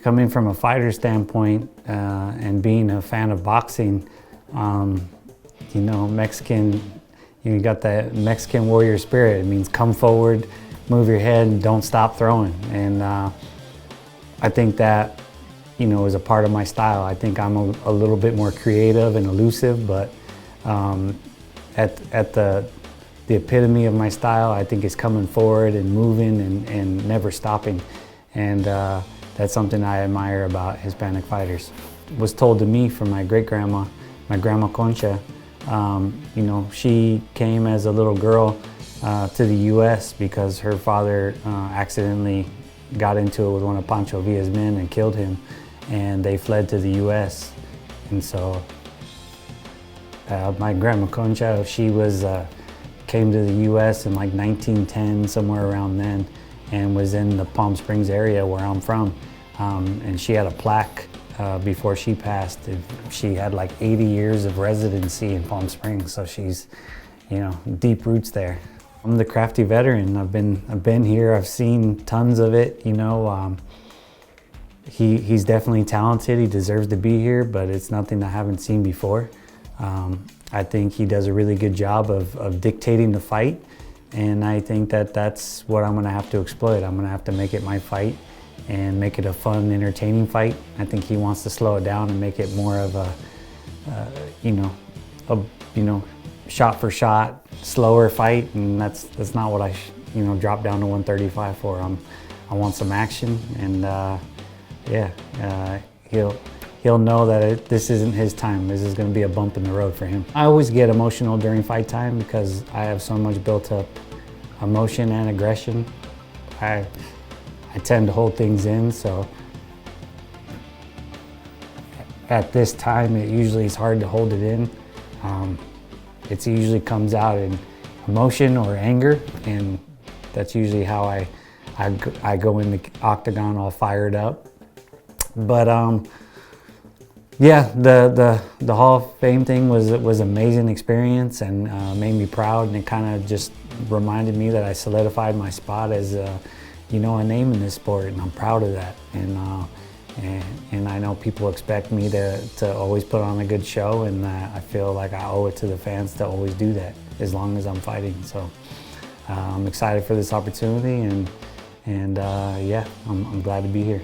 Coming from a fighter standpoint and being a fan of boxing, you know, you got that Mexican warrior spirit. It means come forward, move your head, and don't stop throwing. And I think that, you know, is a part of my style. I think I'm a little bit more creative and elusive, but at the epitome of my style, I think is coming forward and moving and never stopping. And that's something I admire about Hispanic fighters. It was told to me from my great-grandma, my grandma Concha. You know, she came as a little girl to the U.S. because her father accidentally got into it with one of Pancho Villa's men and killed him, and they fled to the U.S. And so my grandma Concha, she came to the U.S. in like 1910, somewhere around then, and was in the Palm Springs area where I'm from. And she had a plaque before she passed. She had like 80 years of residency in Palm Springs, so she's, you know, deep roots there. I'm the crafty veteran. I've been here. I've seen tons of it. You know, he's definitely talented. He deserves to be here, but it's nothing I haven't seen before. I think he does a really good job of dictating the fight, and I think that that's what I'm going to have to exploit. I'm going to have to make it my fight and make it a fun, entertaining fight. I think he wants to slow it down and make it more of a, shot for shot, slower fight, and that's not what I dropped down to 135 for. I want some action, and he'll know that this isn't his time. This is going to be a bump in the road for him. I always get emotional during fight time because I have so much built up emotion and aggression. I tend to hold things in, so at this time it usually is hard to hold it in. It usually comes out in emotion or anger, and that's usually how I go in the octagon all fired up. But yeah, the Hall of Fame thing was an amazing experience and made me proud, and it kind of just reminded me that I solidified my spot as a name in this sport, and I'm proud of that. And I know people expect me to always put on a good show, and I feel like I owe it to the fans to always do that as long as I'm fighting. So I'm excited for this opportunity, and yeah, I'm glad to be here.